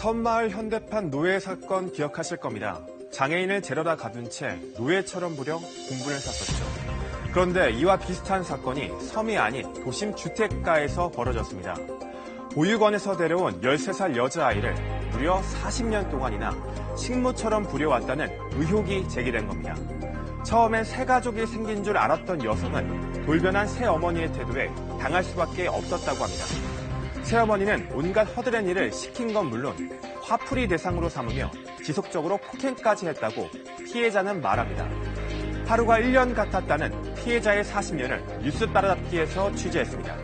섬마을 현대판 노예 사건 기억하실 겁니다. 장애인을 데려다 가둔 채 노예처럼 부려 공분을 샀었죠. 그런데 이와 비슷한 사건이 섬이 아닌 도심 주택가에서 벌어졌습니다. 보육원에서 데려온 13살 여자아이를 무려 40년 동안이나 식모처럼 부려왔다는 의혹이 제기된 겁니다. 처음엔 새 가족이 생긴 줄 알았던 여성은 돌변한 새어머니의 태도에 당할 수밖에 없었다고 합니다. 새어머니는 온갖 허드렛 일을 시킨 건 물론 화풀이 대상으로 삼으며 지속적으로 폭행까지 했다고 피해자는 말합니다. 하루가 1년 같았다는 피해자의 40년을 뉴스 따라잡기에서 취재했습니다.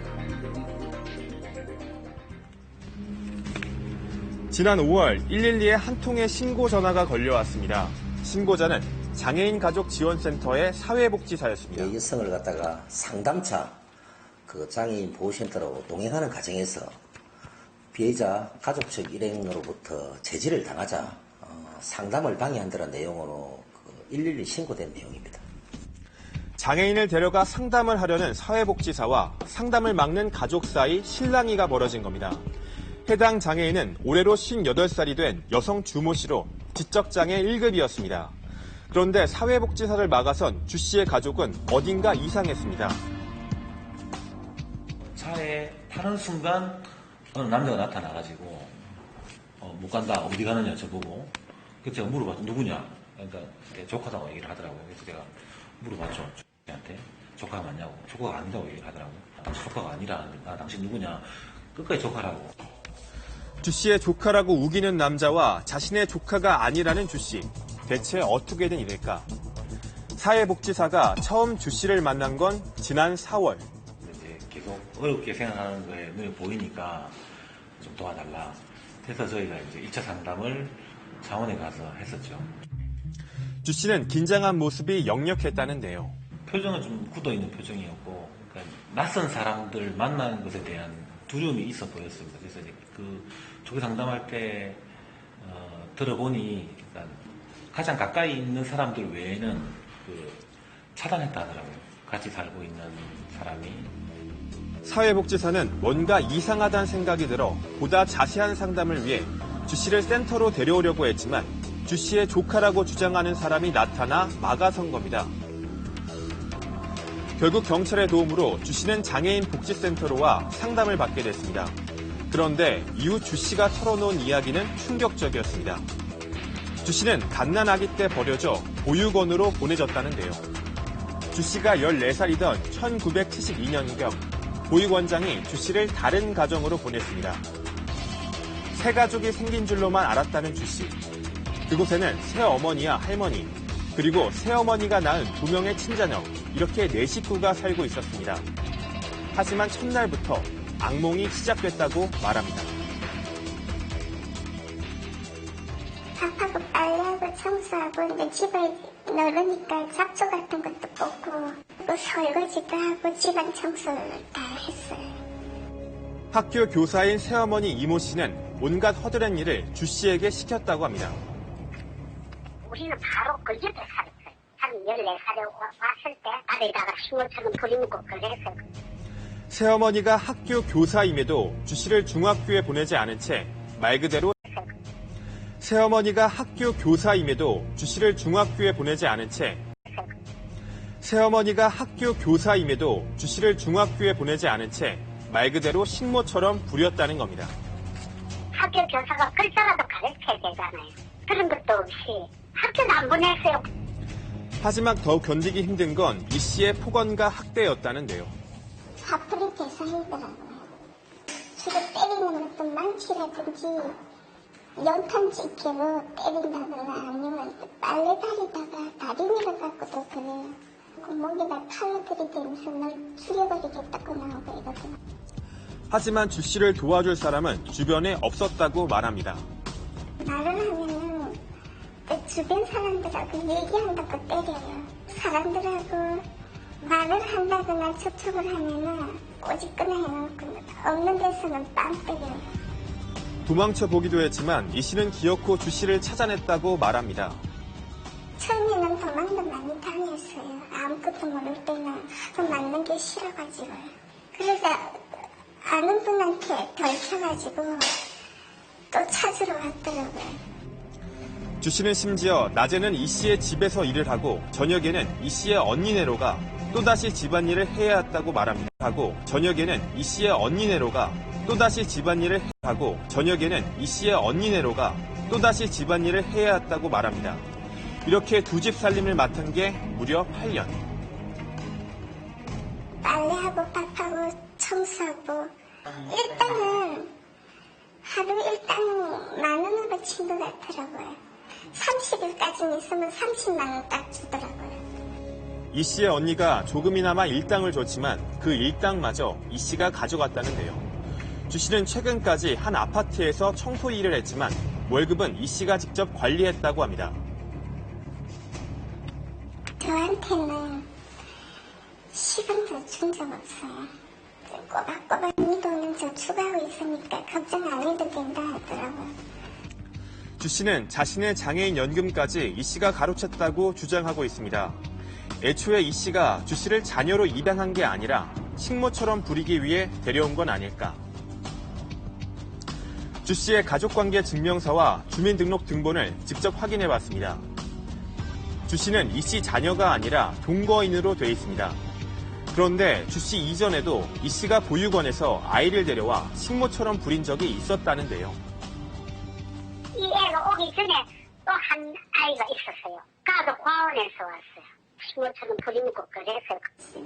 지난 5월 112에 한 통의 신고 전화가 걸려왔습니다. 신고자는 장애인 가족 지원센터의 사회복지사였습니다. 여성을 갖다가 상담차 장애인 보호센터로 동행하는 과정에서 피해자 가족 측 일행으로부터 제지를 당하자 상담을 방해한다는 내용으로 112 신고된 내용입니다. 장애인을 데려가 상담을 하려는 사회복지사와 상담을 막는 가족 사이 실랑이가 벌어진 겁니다. 해당 장애인은 올해로 58살이 된 여성 주모 씨로 지적장애 1급이었습니다. 그런데 사회복지사를 막아선 주 씨의 가족은 어딘가 이상했습니다. 차에 타는 순간 어느 남자가 나타나가지고 못 간다 어디 가느냐 저보고 그래서 제가 물어봤죠. 누구냐? 그러니까 조카다고 얘기를 하더라고요. 그래서 제가 물어봤죠. 조카한테 조카가 맞냐고. 조카가 아니라고 얘기를 하더라고요. 당신 조카가 아니라 당신 누구냐? 끝까지 조카라고. 주 씨의 조카라고 우기는 남자와 자신의 조카가 아니라는 주 씨. 대체 어떻게 된 일일까? 사회복지사가 처음 주 씨를 만난 건 지난 4월. 이제 계속 어렵게 생각하는 거에 눈에 보이니까 좀 도와달라. 그래서 저희가 이제 2차 상담을 창원에 가서 했었죠. 주 씨는 긴장한 모습이 역력했다는데요. 표정은 좀 굳어있는 표정이었고, 그러니까 낯선 사람들 만나는 것에 대한 두려움이 있어 보였습니다. 그래서 이제 조기 상담할 때 들어보니 그러니까 가장 가까이 있는 사람들 외에는 차단했다 하더라고요. 같이 살고 있는 사람이. 사회복지사는 뭔가 이상하다는 생각이 들어 보다 자세한 상담을 위해 주 씨를 센터로 데려오려고 했지만 주 씨의 조카라고 주장하는 사람이 나타나 막아선 겁니다. 결국 경찰의 도움으로 주 씨는 장애인 복지센터로 와 상담을 받게 됐습니다. 그런데 이후 주 씨가 털어놓은 이야기는 충격적이었습니다. 주 씨는 갓난아기 때 버려져 보육원으로 보내졌다는데요. 주 씨가 14살이던 1972년경 보육원장이 주 씨를 다른 가정으로 보냈습니다. 새 가족이 생긴 줄로만 알았다는 주 씨. 그곳에는 새어머니와 할머니, 그리고 새어머니가 낳은 2명의 친자녀, 이렇게 4식구가 살고 있었습니다. 하지만 첫날부터 악몽이 시작됐다고 말합니다. 밥하고 빨래하고 청소하고 이제 집을 넣으니까 잡초 같은 것도 뽑고 설거지도 하고 집안 청소를 다 했어요. 학교 교사인 새어머니 이모 씨는 온갖 허드렛 일을 주 씨에게 시켰다고 합니다. 우리는 바로 그 옆에 살았어요. 한 14살에 왔을 때 아래다가 식모처럼 부리먹고 그랬어요. 새어머니가 학교 교사임에도 주 씨를 중학교에 보내지 않은 채 말 그대로 새어머니가 학교 교사임에도 주 씨를 중학교에 보내지 않은 채 새어머니가 학교 교사임에도 주 씨를 중학교에 보내지 않은 채 말 그대로 식모처럼 부렸다는 겁니다. 학교 교사가 글자라도 가르쳐야 되잖아요. 그런 것도 없이 학교는 안 보냈어요. 하지만 더 견디기 힘든 건 이 씨의 폭언과 학대였다는데요. 화풀이 대상이더라고요. 주로 때리는 것도 망치라든지 연탄 집게로 때린다거나 아니면 빨래다리다가 다리 밀어갖고도 그래요. 목에다 칼로 들이대면서 널 죽여버리겠다고 나오고 이러더라고요. 하지만 주 씨를 도와줄 사람은 주변에 없었다고 말합니다. 말을 하면은 주변 사람들하고 얘기한다고 때려요. 사람들하고 말을 한다거나 접촉을 하면은 꼬집거나 해놓고 없는 데서는 빵 때려요. 도망쳐 보기도 했지만 이 씨는 기어코 주 씨를 찾아냈다고 말합니다. 처음에는 도망도 많이 다녔어요. 아무것도 모를 때는 맞는 게 싫어가지고요. 그러다 아는 분한테 덜쳐가지고 또 또 찾으러 왔더라고요. 주 씨는 심지어 낮에는 이 씨의 집에서 일을 하고 저녁에는 이 씨의 언니네로가 또다시 집안일을 해야 했다고 말합니다. 저녁에는 이 씨의 언니네로가 또다시 집안일을 하고 저녁에는 이 씨의 언니네로가 또다시 집안일을 해야 했다고 말합니다. 이렇게 두 집 살림을 맡은 게 무려 8년. 빨래하고 밥하고 청소하고 일단은 하루 일당 10,000원으로 친 것 같더라고요. 30일까지 있으면 30만 원 딱 주더라고요. 이 씨의 언니가 조금이나마 일당을 줬지만 그 일당마저 이 씨가 가져갔다는데요. 주 씨는 최근까지 한 아파트에서 청소 일을 했지만 월급은 이 씨가 직접 관리했다고 합니다. 저한테는 10원도 준 적 없어요. 꼬박꼬박 이 돈은 저 추가하고 있으니까 걱정 안 해도 된다 하더라고요. 주 씨는 자신의 장애인 연금까지 이 씨가 가로챘다고 주장하고 있습니다. 애초에 이 씨가 주 씨를 자녀로 입양한 게 아니라 식모처럼 부리기 위해 데려온 건 아닐까. 주 씨의 가족관계 증명서와 주민등록 등본을 직접 확인해봤습니다. 주 씨는 이 씨 자녀가 아니라 동거인으로 돼 있습니다. 그런데 주 씨 이전에도 이 씨가 보육원에서 아이를 데려와 식모처럼 부린 적이 있었다는데요. 이 애가 오기 전에 또 한 아이가 있었어요. 가도 과원에서 왔어요. 식모처럼 부리고 그래서.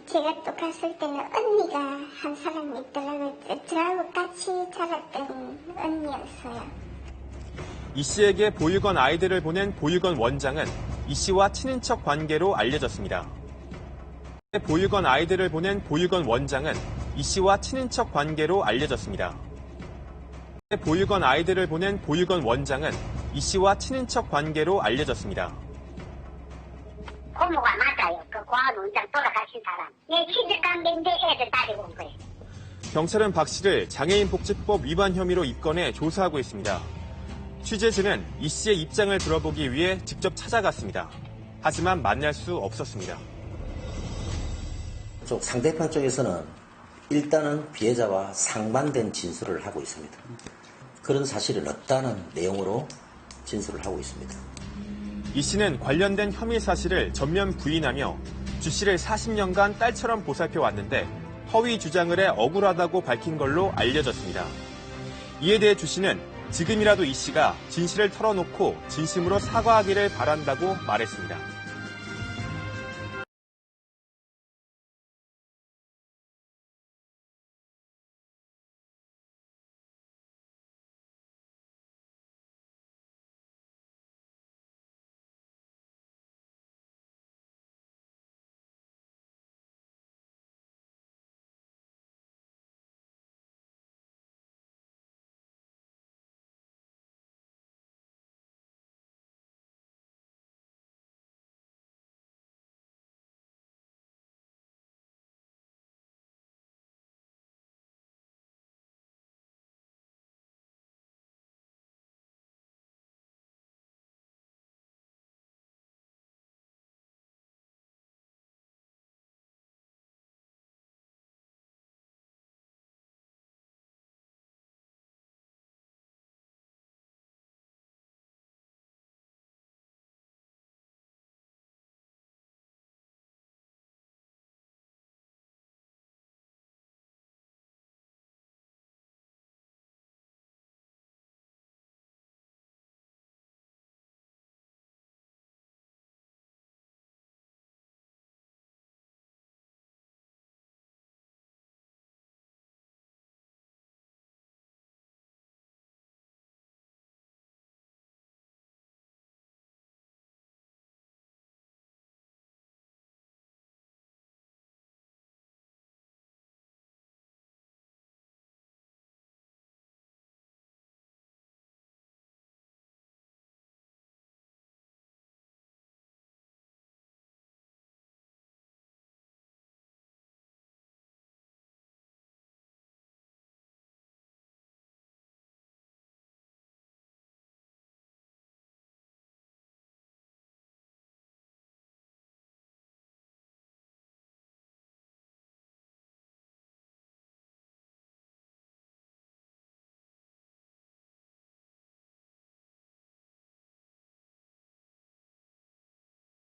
제가 또 갔을 때는 언니가 한 사람 있더라고요. 저하고 같이 자랐던 언니였어요. 이 씨에게 보육원 아이들을 보낸 보육원 원장은 이 씨와 친인척 관계로 알려졌습니다. 보육원 아이들을 보낸 보육원 원장은 이 씨와 친인척 관계로 알려졌습니다. 보육원 아이들을 보낸 보육원 원장은 이 씨와 친인척 관계로 알려졌습니다. 고모가 맞아요. 그 과원 원장 돌아가신 사람. 내 친척 관계인데 애들 데리고 온 거예요. 경찰은 박 씨를 장애인복지법 위반 혐의로 입건해 조사하고 있습니다. 취재진은 이 씨의 입장을 들어보기 위해 직접 찾아갔습니다. 하지만 만날 수 없었습니다. 상대편 쪽에서는 일단은 피해자와 상반된 진술을 하고 있습니다. 그런 사실은 없다는 내용으로 진술을 하고 있습니다. 이 씨는 관련된 혐의 사실을 전면 부인하며 주 씨를 40년간 딸처럼 보살펴왔는데 허위 주장을 해 억울하다고 밝힌 걸로 알려졌습니다. 이에 대해 주 씨는 지금이라도 이 씨가 진실을 털어놓고 진심으로 사과하기를 바란다고 말했습니다.